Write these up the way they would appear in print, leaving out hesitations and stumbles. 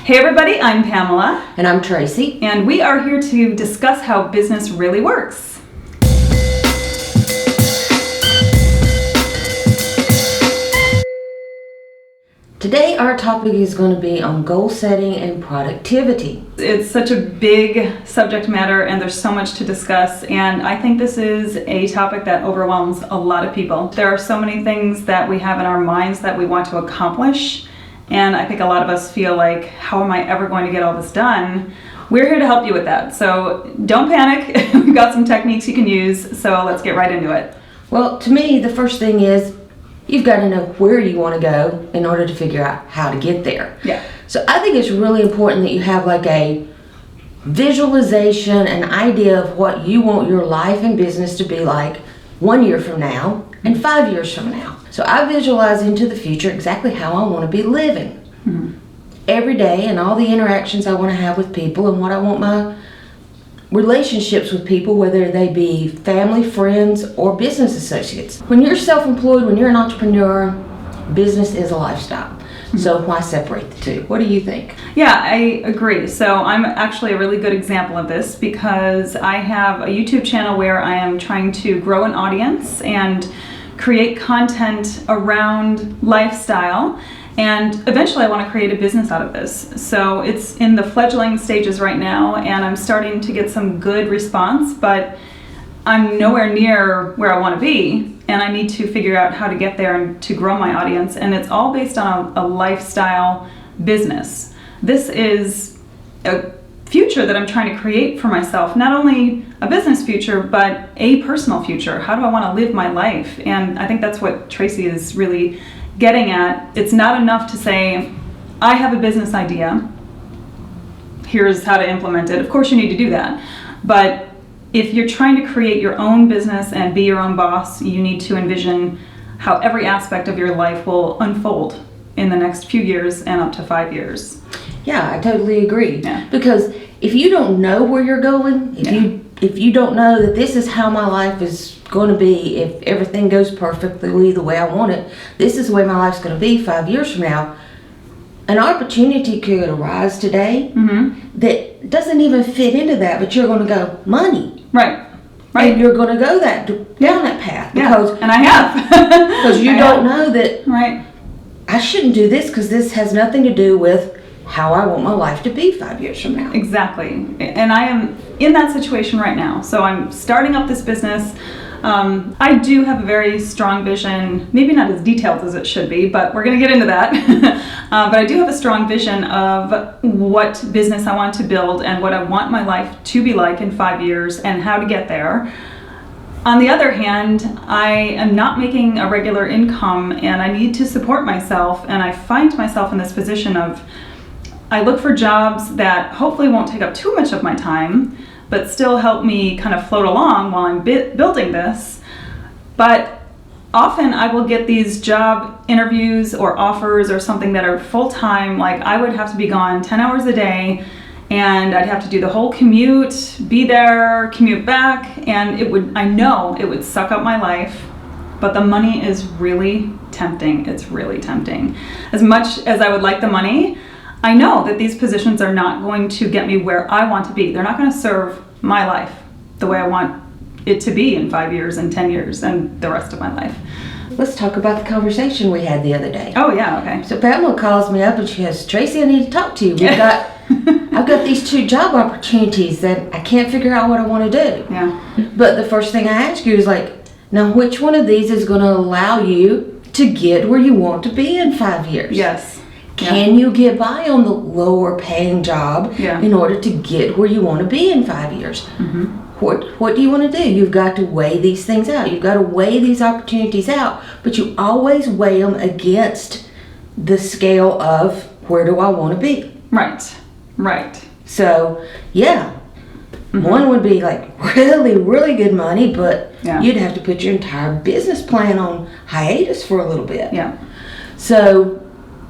Hey everybody, I'm Pamela. And I'm Tracy. And we are here to discuss how business really works. Today our topic is going to be on goal setting and productivity. It's such a big subject matter and there's so much to discuss, and I think this is a topic that overwhelms a lot of people. There are so many things that we have in our minds that we want to accomplish, and I think a lot of us feel like, how am I ever going to get all this done? We're here to help you with that, so don't panic. We've got some techniques you can use, so let's get right into it. Well, to me, the first thing is you've got to know where you want to go in order to figure out how to get there. Yeah. So I think it's really important that you have like a visualization, an idea of what you want your life and business to be like 1 year from now and 5 years from now. So I visualize into the future exactly how I want to be living every day, and all the interactions I want to have with people, and what I want my relationships with people, whether they be family, friends, or business associates. When you're self-employed, when you're an entrepreneur, business is a lifestyle. So why separate the two? What do you think? Yeah, I agree. So I'm actually a really good example of this because I have a YouTube channel where I am trying to grow an audience and create content around lifestyle. And eventually I want to create a business out of this. So it's in the fledgling stages right now, and I'm starting to get some good response, but I'm nowhere near where I want to be, and I need to figure out how to get there and to grow my audience. And it's all based on a lifestyle business. This is a future that I'm trying to create for myself, not only a business future, but a personal future. How do I want to live my life? And I think that's what Tracy is really getting at. It's not enough to say, I have a business idea, here's how to implement it. Of course you need to do that, but if you're trying to create your own business and be your own boss, you need to envision how every aspect of your life will unfold in the next few years and up to 5 years. Yeah, I totally agree. Yeah. Because if you don't know where you're going, if you don't know that this is how my life is going to be, if everything goes perfectly the way I want it, this is the way my life's going to be 5 years from now, an opportunity could arise today that doesn't even fit into that, but you're going to go, money. Right. And you're going to go down that path. Because, and I have. Because you don't know that right. I shouldn't do this because this has nothing to do with how I want my life to be 5 years from now. Exactly. And I am in that situation right now. So I'm starting up this business. I do have a very strong vision, maybe not as detailed as it should be, but we're going to get into that. But I do have a strong vision of what business I want to build and what I want my life to be like in 5 years and how to get there. On the other hand, I am not making a regular income and I need to support myself, and I find myself in this position of I look for jobs that hopefully won't take up too much of my time, but still help me kind of float along while I'm building this. But often I will get these job interviews or offers or something that are full-time, like I would have to be gone 10 hours a day, and I'd have to do the whole commute, be there, commute back, and I know it would suck up my life, but the money is really tempting. It's really tempting. As much as I would like the money, I know that these positions are not going to get me where I want to be. They're not going to serve my life the way I want it to be in 5 years and 10 years and the rest of my life. Let's talk about the conversation we had the other day. Oh yeah, okay. So Pamela calls me up and she goes, Tracy, I need to talk to you. I've got these 2 job opportunities that I can't figure out what I want to do. Yeah. But the first thing I ask you is like, now which one of these is going to allow you to get where you want to be in 5 years? Yes. Can you get by on the lower paying job in order to get where you want to be in 5 years? What do you want to do? You've got to weigh these things out. You've got to weigh these opportunities out, but you always weigh them against the scale of where do I want to be? Right. So, one would be like really, really good money, but you'd have to put your entire business plan on hiatus for a little bit. Yeah. So,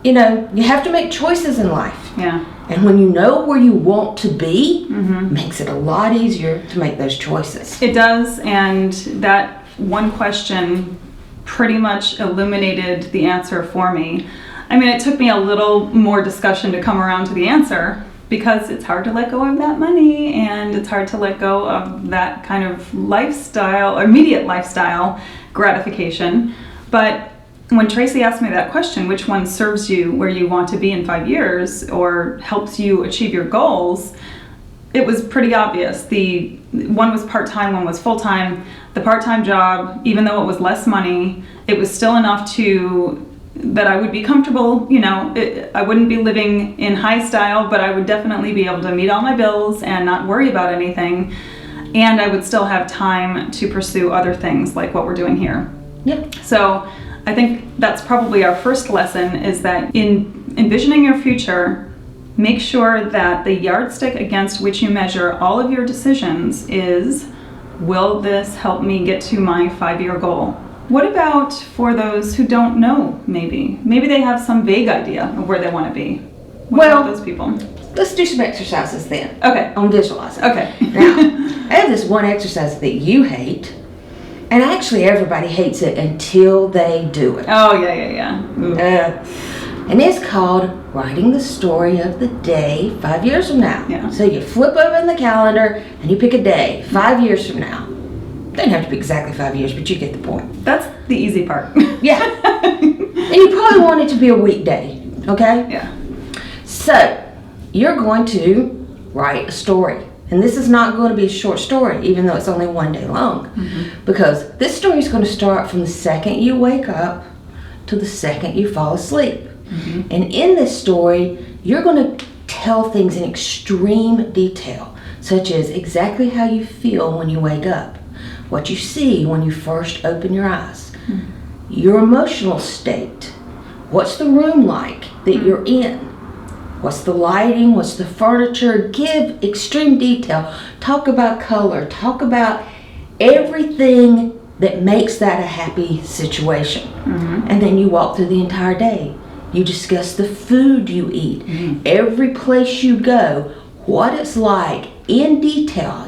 you have to make choices in life. Yeah. And when you know where you want to be, it makes it a lot easier to make those choices. It does, and that one question pretty much illuminated the answer for me. I mean, it took me a little more discussion to come around to the answer, because it's hard to let go of that money, and it's hard to let go of that kind of lifestyle, immediate lifestyle gratification. But when Tracy asked me that question, which one serves you where you want to be in 5 years or helps you achieve your goals, it was pretty obvious. The one was part-time, one was full-time. The part-time job, even though it was less money, it was still enough that I would be comfortable. I wouldn't be living in high style, but I would definitely be able to meet all my bills and not worry about anything. And I would still have time to pursue other things like what we're doing here. Yep. So I think that's probably our first lesson, is that in envisioning your future, make sure that the yardstick against which you measure all of your decisions is, will this help me get to my 5-year goal? What about for those who don't know, maybe? Maybe they have some vague idea of where they want to be. What about those people? Let's do some exercises then. Okay. On visualizing. Okay. Now, I have this one exercise that you hate, and actually everybody hates it until they do it. Oh, yeah. And it's called writing the story of the day 5 years from now. Yeah. So you flip open the calendar and you pick a day 5 years from now. Doesn't have to be exactly 5 years, but you get the point. That's the easy part. Yeah. And you probably want it to be a weekday, okay? Yeah. So you're going to write a story. And this is not going to be a short story, even though it's only 1 day long. Mm-hmm. Because this story is going to start from the second you wake up to the second you fall asleep. Mm-hmm. And in this story, you're going to tell things in extreme detail, such as exactly how you feel when you wake up, what you see when you first open your eyes, your emotional state, what's the room like that you're in, what's the lighting, what's the furniture. Give extreme detail. Talk about color. Talk about everything that makes that a happy situation. Mm-hmm. And then you walk through the entire day. You discuss the food you eat, every place you go, what it's like in detail.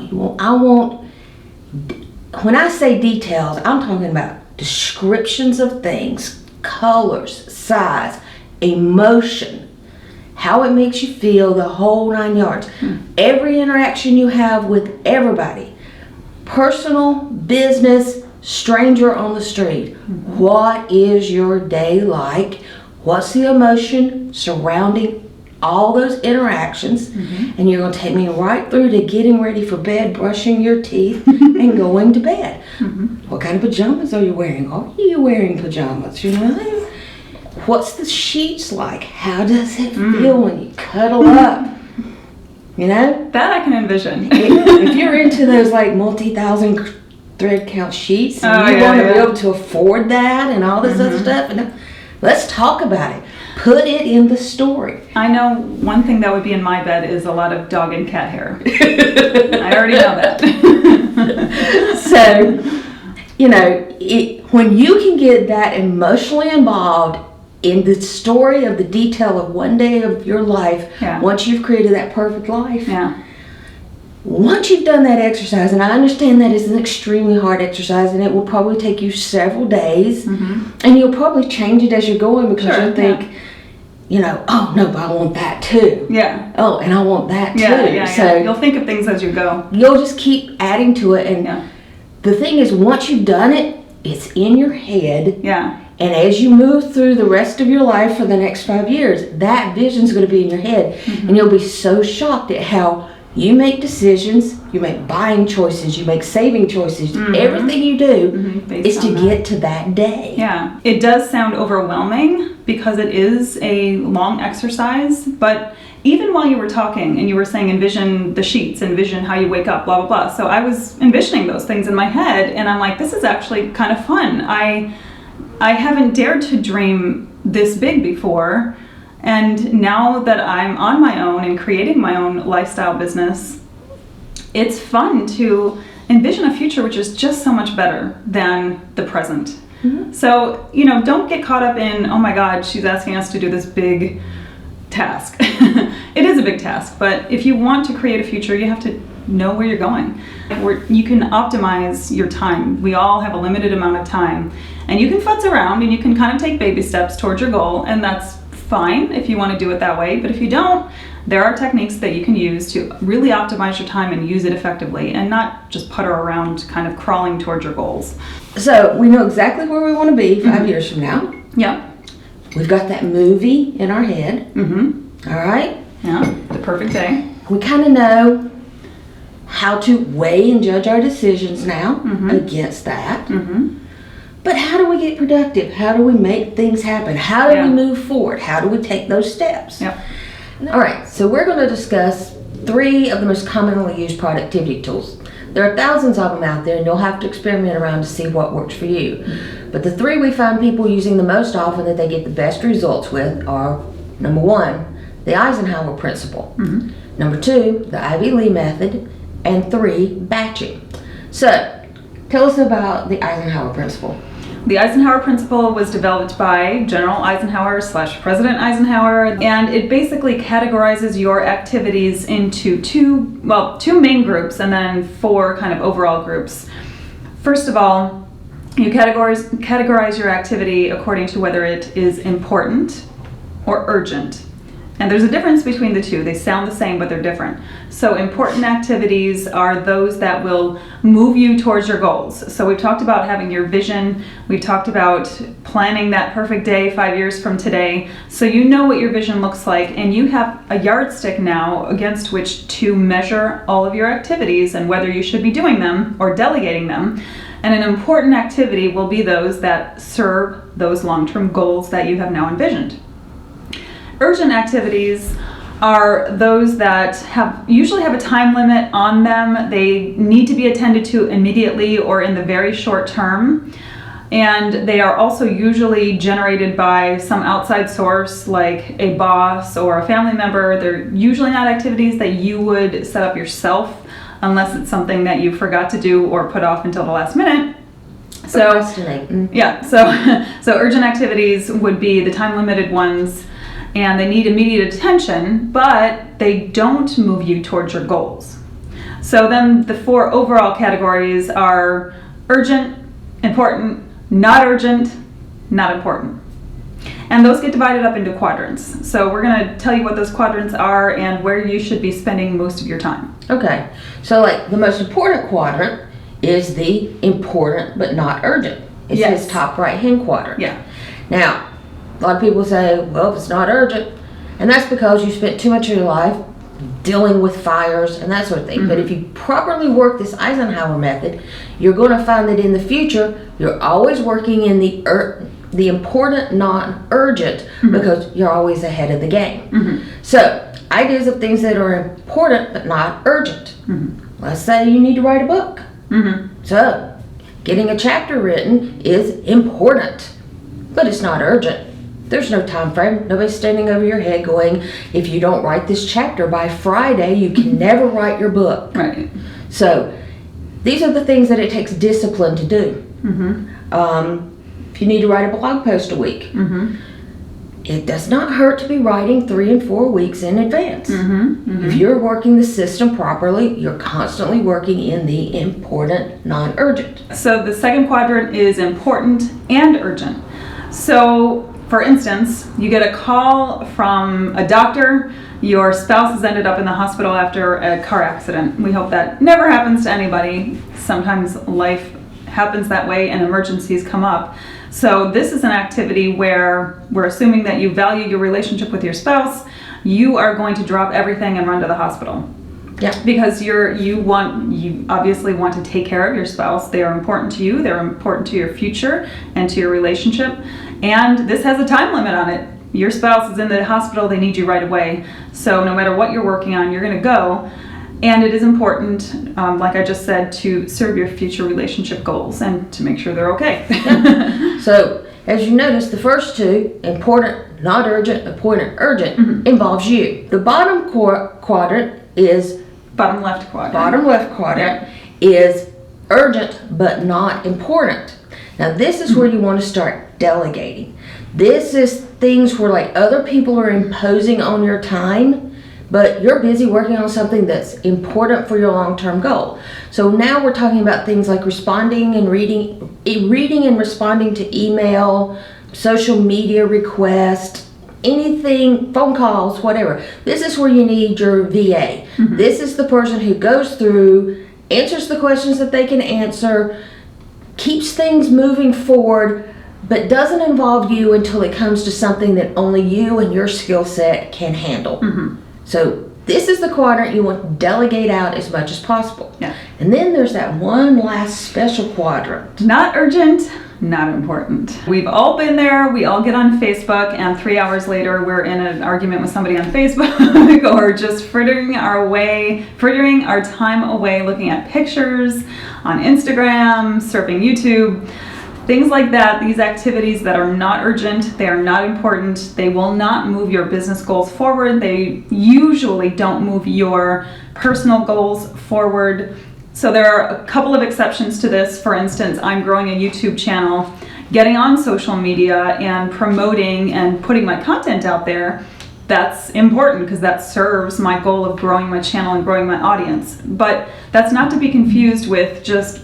When I say details, I'm talking about descriptions of things, colors, size, emotion, how it makes you feel, the whole 9 yards. Every interaction you have with everybody, personal, business, stranger on the street. What is your day like? What's the emotion surrounding all those interactions? And you're going to take me right through to getting ready for bed, brushing your teeth, and going to bed. What kind of pajamas are you wearing? Are you wearing pajamas? What's the sheets like? How does it feel when you cuddle up? That I can envision. If you're into those like multi-thousand thread count sheets, and you want to be able to afford that and all this other stuff, and let's talk about it. Put it in the story. I know one thing that would be in my bed is a lot of dog and cat hair. I already know that. So, when you can get that emotionally involved in the story of the detail of 1 day of your life, once you've created that perfect life, once you've done that exercise, and I understand that is an extremely hard exercise, and it will probably take you several days, and you'll probably change it as you're going, because you'll think, oh no, but I want that too. Yeah. Oh, and I want that too. So you'll think of things as you go. You'll just keep adding to it, and the thing is, once you've done it, it's in your head. Yeah. And as you move through the rest of your life for the next 5 years, that vision's going to be in your head, and you'll be so shocked at how you make decisions, you make buying choices, you make saving choices. Everything you do is to get to that day. Yeah. It does sound overwhelming because it is a long exercise, but even while you were talking and you were saying envision the sheets, envision how you wake up, blah, blah, blah. So I was envisioning those things in my head, and I'm like, this is actually kind of fun. I haven't dared to dream this big before. And now that I'm on my own and creating my own lifestyle business, it's fun to envision a future which is just so much better than the present. So, don't get caught up in, oh my God, she's asking us to do this big task. It is a big task, but if you want to create a future, you have to know where you're going. You can optimize your time. We all have a limited amount of time, and you can futz around and you can kind of take baby steps towards your goal, and that's fine if you want to do it that way, but if you don't, there are techniques that you can use to really optimize your time and use it effectively and not just putter around kind of crawling towards your goals. So we know exactly where we want to be 5 years from now. Yeah. We've got that movie in our head. All right? Yeah, the perfect day. We kind of know how to weigh and judge our decisions now against that. But how do we get productive? How do we make things happen? How do we move forward? How do we take those steps? Yep. All right, so we're going to discuss 3 of the most commonly used productivity tools. There are thousands of them out there, and you'll have to experiment around to see what works for you. But the 3 we find people using the most often that they get the best results with are, number 1, the Eisenhower principle. Number 2, the Ivy Lee method. And 3, batching. So, tell us about the Eisenhower principle. The Eisenhower principle was developed by General Eisenhower / President Eisenhower, and it basically categorizes your activities into two main groups and then 4 kind of overall groups. First of all, you categorize your activity according to whether it is important or urgent. And there's a difference between the two. They sound the same, but they're different. So important activities are those that will move you towards your goals. So we've talked about having your vision. We've talked about planning that perfect day 5 years from today. So you know what your vision looks like, and you have a yardstick now against which to measure all of your activities and whether you should be doing them or delegating them. And an important activity will be those that serve those long-term goals that you have now envisioned. Urgent activities are those that usually have a time limit on them. They need to be attended to immediately or in the very short term. And they are also usually generated by some outside source like a boss or a family member. They're usually not activities that you would set up yourself unless it's something that you forgot to do or put off until the last minute. Procrastinate. Yeah, so urgent activities would be the time limited ones, and they need immediate attention, but they don't move you towards your goals. So then the 4 overall categories are urgent, important, not urgent, not important. And those get divided up into quadrants. So we're going to tell you what those quadrants are and where you should be spending most of your time. Okay, so like the most important quadrant is the important but not urgent. It's this top right-hand quadrant. Yeah. Now, a lot of people say, well, if it's not urgent, and that's because you spent too much of your life dealing with fires and that sort of thing. But if you properly work this Eisenhower method, you're going to find that in the future, you're always working in the important, non-urgent, because you're always ahead of the game. So, ideas of things that are important but not urgent. Let's say you need to write a book. So, getting a chapter written is important, but it's not urgent. There's no time frame. Nobody's standing over your head going, if you don't write this chapter by Friday, you can never write your book. Right. So these are the things that it takes discipline to do. If you need to write a blog post a week, it does not hurt to be writing 3 and 4 weeks in advance. If you're working the system properly, you're constantly working in the important, non-urgent. So the second quadrant is important and urgent. So for instance, you get a call from a doctor, your spouse has ended up in the hospital after a car accident. We hope that never happens to anybody. Sometimes life happens that way and emergencies come up. So this is an activity where we're assuming that you value your relationship with your spouse. You are going to drop everything and run to the hospital. Yeah. Because you obviously want to take care of your spouse. They are important to you. They're important to your future and to your relationship. And this has a time limit on it. Your spouse is in the hospital. They need you right away. So no matter what you're working on, you're going to go. And it is important, like I just said, to serve your future relationship goals and to make sure they're okay. So, as you notice, the first 2, important, not urgent, important, urgent, involves you. The bottom quadrant is... Bottom left quadrant. Bottom left quadrant is urgent but not important. Now, this is where you want to start delegating. This is things where like other people are imposing on your time, but you're busy working on something that's important for your long-term goal. So now we're talking about things like responding and reading and responding to email, social media requests, anything, phone calls, whatever. This is where you need your VA. This is the person who goes through, answers the questions that they can answer, keeps things moving forward, but doesn't involve you until it comes to something that only you and your skill set can handle. So this is the quadrant you want to delegate out as much as possible. Yeah. And then there's that one last special quadrant. Not urgent, not important. We've all been there. We all get on Facebook, and 3 hours later, we're in an argument with somebody on Facebook, or just frittering our time away looking at pictures on Instagram, surfing YouTube. Things like that, these activities that are not urgent, they are not important, they will not move your business goals forward, they usually don't move your personal goals forward. So there are a couple of exceptions to this. For instance, I'm growing a YouTube channel, getting on social media and promoting and putting my content out there. That's important because that serves my goal of growing my channel and growing my audience. But that's not to be confused with just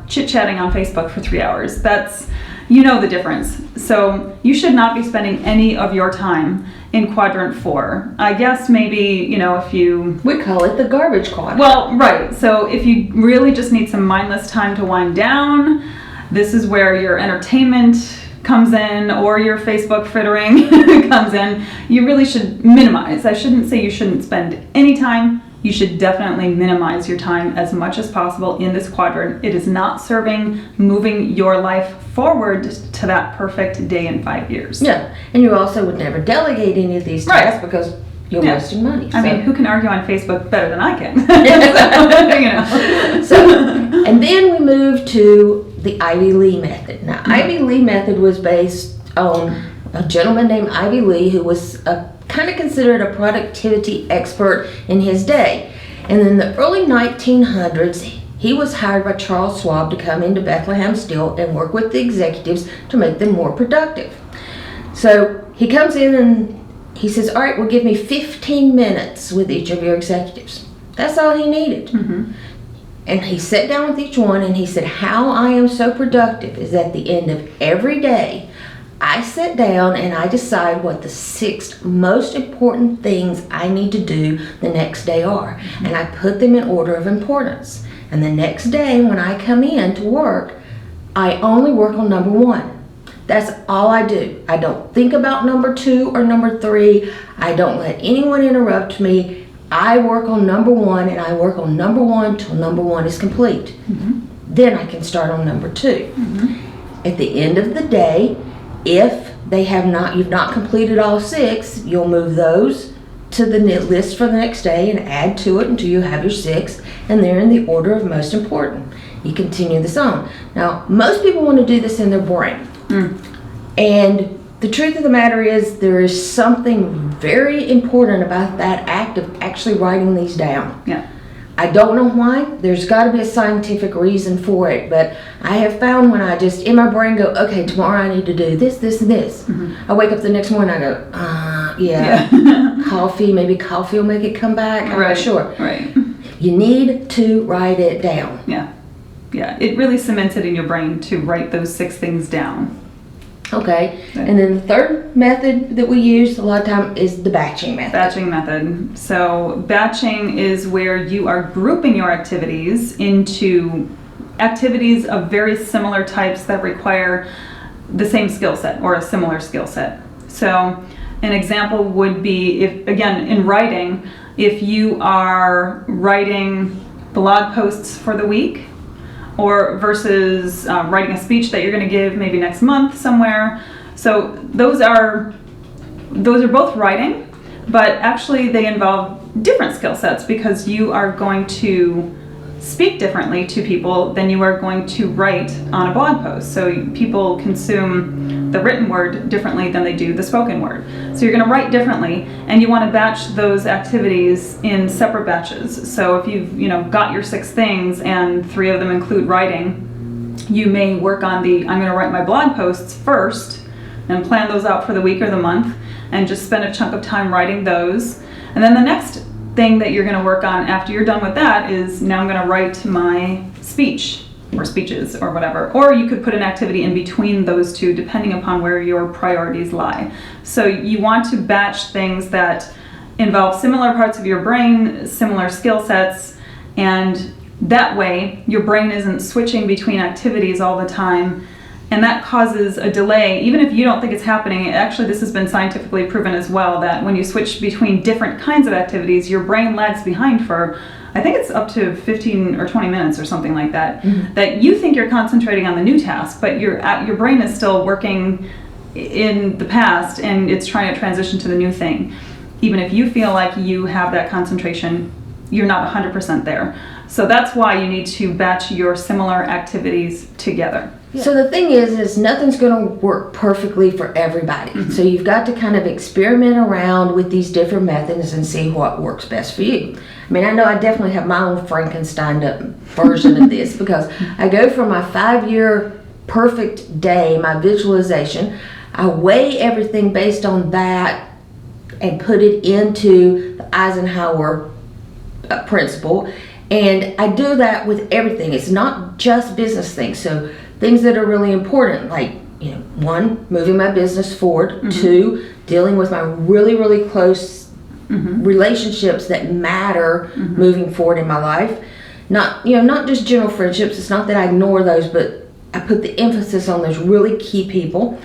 chit-chatting on Facebook for 3 hours. That's, the difference. So you should not be spending any of your time in quadrant 4. I guess maybe, if you... We call it the garbage quadrant. Well, right. So if you really just need some mindless time to wind down, this is where your entertainment comes in, or your Facebook frittering comes in. You really should minimize. I shouldn't say you shouldn't spend any time. You should definitely minimize your time as much as possible in this quadrant. It is not serving moving your life forward to that perfect day in 5 years. Yeah, and you also would never delegate any of these tasks because you're wasting money. I mean, who can argue on Facebook better than I can? And then we move to the Ivy Lee method. Now, Ivy Lee method was based on a gentleman named Ivy Lee who was kind of considered a productivity expert in his day. And in the early 1900s, he was hired by Charles Schwab to come into Bethlehem Steel and work with the executives to make them more productive. So he comes in and he says, all right, well, give me 15 minutes with each of your executives. That's all he needed. And he sat down with each one and he said, how I am so productive is at the end of every day, I sit down and I decide what the 6 most important things I need to do the next day are. And I put them in order of importance. And the next day when I come in to work, I only work on number 1. That's all I do. I don't think about number 2 or number 3. I don't let anyone interrupt me. I work on number 1, and I work on number 1 till number 1 is complete. Then I can start on number 2. At the end of the day, if you've not completed all 6, you'll move those to the list for the next day and add to it until you have your 6, and they're in the order of most important. You continue this on. Now, most people want to do this in their brain. And the truth of the matter is there is something very important about that act of actually writing these down. I don't know why. There's got to be a scientific reason for it, but I have found when I just in my brain go, okay, tomorrow I need to do this, this, and this. I wake up the next morning, I go, coffee, maybe coffee will make it come back. I'm not sure. You need to write it down. Yeah, it really cements it in your brain to write those 6 things down. Okay, and then the third method that we use a lot of time is the batching method. So batching is where you are grouping your activities into activities of very similar types that require the same skill set or a similar skill set. So an example would be, if again in writing, if you are writing blog posts for the week, or versus writing a speech that you're going to give maybe next month somewhere. So those are both writing, but actually they involve different skill sets because you are going to speak differently to people than you are going to write on a blog post. So people consume the written word differently than they do the spoken word. So you're going to write differently, and you want to batch those activities in separate batches. So if you've got your 6 things and 3 of them include writing, you may work on I'm going to write my blog posts first and plan those out for the week or the month and just spend a chunk of time writing those. And then the next thing that you're going to work on after you're done with that is, now I'm going to write my speech or speeches or whatever. Or you could put an activity in between those two depending upon where your priorities lie. So you want to batch things that involve similar parts of your brain, similar skill sets, and that way your brain isn't switching between activities all the time, and that causes a delay. Even if you don't think it's happening, actually this has been scientifically proven as well, that when you switch between different kinds of activities, your brain lags behind for, I think it's up to 15 or 20 minutes or something like that, that you think you're concentrating on the new task, but your brain is still working in the past and it's trying to transition to the new thing. Even if you feel like you have that concentration, you're not 100% there. So that's why you need to batch your similar activities together. So the thing is nothing's going to work perfectly for everybody. So you've got to kind of experiment around with these different methods and see what works best for you. I mean, I know I definitely have my own Frankenstein version of this, because I go for my 5-year perfect day, my visualization. I weigh everything based on that and put it into the Eisenhower principle. And I do that with everything. It's not just business things. So things that are really important, like, 1, moving my business forward. 2, dealing with my really, really close relationships that matter moving forward in my life. Not just general friendships. It's not that I ignore those, but I put the emphasis on those really key people.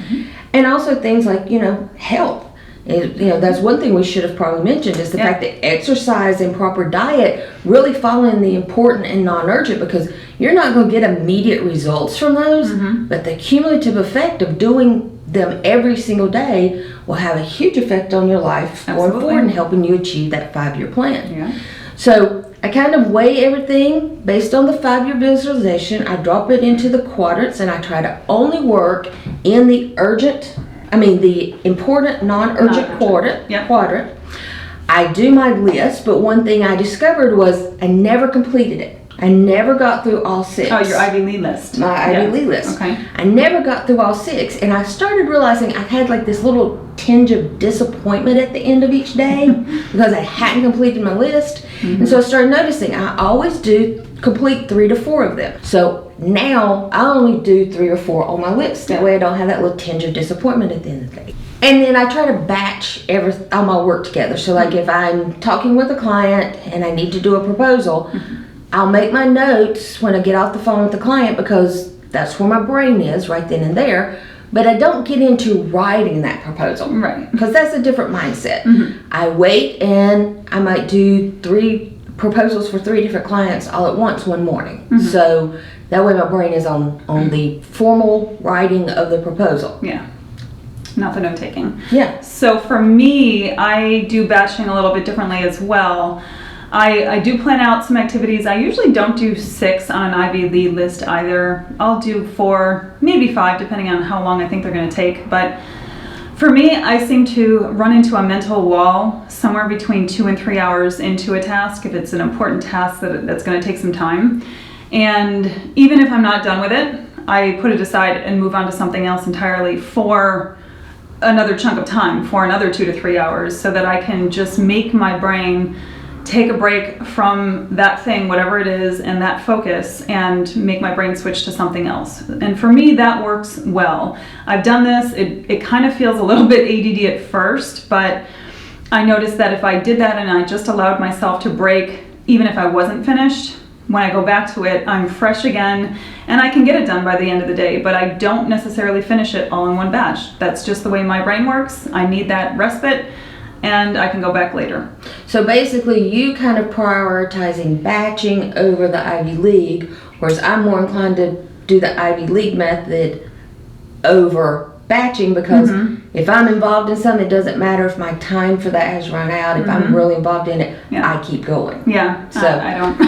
And also things like, health. And, that's one thing we should have probably mentioned, is the fact that exercise and proper diet really fall in the important and non-urgent, because you're not going to get immediate results from those, but the cumulative effect of doing them every single day will have a huge effect on your life going forward and helping you achieve that 5-year plan. So I kind of weigh everything based on the 5-year visualization. I drop it into the quadrants, and I try to only work in the important, non-urgent quadrant. I do my list, but one thing I discovered was I never completed it. I never got through all 6. Oh, your Ivy League list. My Ivy League list. Okay. I never got through all 6, and I started realizing I had like this little tinge of disappointment at the end of each day because I hadn't completed my list. And so I started noticing I always do complete 3 to 4 of them. So now I only do 3 or 4 on my list. That way I don't have that little tinge of disappointment at the end of the day. And then I try to batch all my work together. So like if I'm talking with a client and I need to do a proposal, I'll make my notes when I get off the phone with the client, because that's where my brain is right then and there. But I don't get into writing that proposal. Right. Because that's a different mindset. I wait, and I might do 3 proposals for 3 different clients all at once one morning. So that way my brain is on the formal writing of the proposal. Not the note taking. So for me, I do batching a little bit differently as well. I do plan out some activities. I usually don't do 6 on an Ivy League list either. I'll do 4, maybe 5, depending on how long I think they're going to take. But for me, I seem to run into a mental wall somewhere between 2 and 3 hours into a task, if it's an important task that's going to take some time. And even if I'm not done with it, I put it aside and move on to something else entirely for another chunk of time, for another 2 to 3 hours, so that I can just make my brain take a break from that thing, whatever it is, and that focus, and make my brain switch to something else. And for me, that works well. I've done this. It kind of feels a little bit ADD at first, but I noticed that if I did that and I just allowed myself to break, even if I wasn't finished, when I go back to it, I'm fresh again, and I can get it done by the end of the day, but I don't necessarily finish it all in one batch. That's just the way my brain works. I need that respite, and I can go back later. So basically, you kind of prioritizing batching over the Ivy League, whereas I'm more inclined to do the Ivy League method over batching, because if I'm involved in something, it doesn't matter if my time for that has run out. If I'm really involved in it, I keep going. So I don't.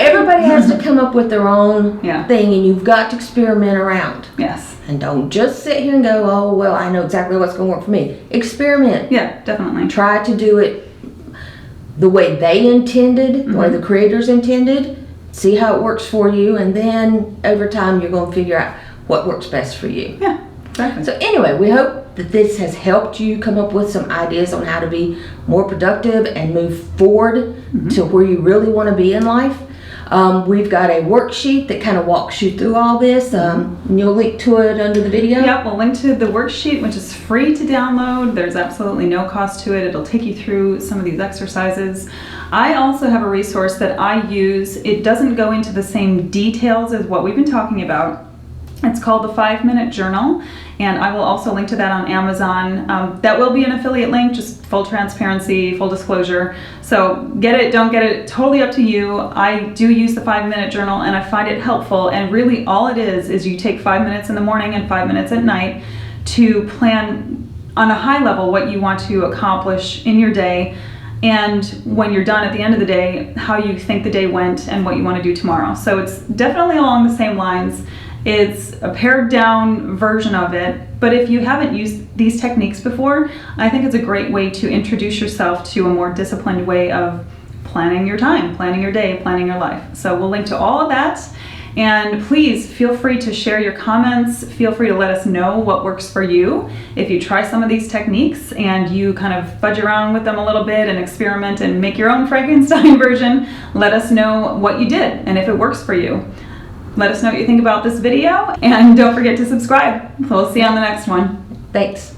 Everybody has to come up with their own thing, and you've got to experiment around. And don't just sit here and go, oh, well, I know exactly what's going to work for me. Experiment. Definitely. Try to do it the way they intended, the way the creators intended. See how it works for you, and then over time, you're going to figure out what works best for you. Exactly. So anyway, we hope that this has helped you come up with some ideas on how to be more productive and move forward to where you really want to be in life. We've got a worksheet that kind of walks you through all this. And you'll link to it under the video. Yep, we'll link to the worksheet, which is free to download. There's absolutely no cost to it. It'll take you through some of these exercises. I also have a resource that I use. It doesn't go into the same details as what we've been talking about. It's called the 5-Minute Journal, and I will also link to that on Amazon. That will be an affiliate link, just full transparency, full disclosure. So get it, don't get it, totally up to you. I do use the 5-Minute Journal, and I find it helpful, and really all it is you take 5 minutes in the morning and 5 minutes at night to plan on a high level what you want to accomplish in your day, and when you're done at the end of the day, how you think the day went and what you want to do tomorrow. So it's definitely along the same lines. It's a pared down version of it, but if you haven't used these techniques before, I think it's a great way to introduce yourself to a more disciplined way of planning your time, planning your day, planning your life. So we'll link to all of that, and please feel free to share your comments. Feel free to let us know what works for you. If you try some of these techniques and you kind of fudge around with them a little bit and experiment and make your own Frankenstein version, let us know what you did and if it works for you. Let us know what you think about this video, and don't forget to subscribe. We'll see you on the next one. Thanks.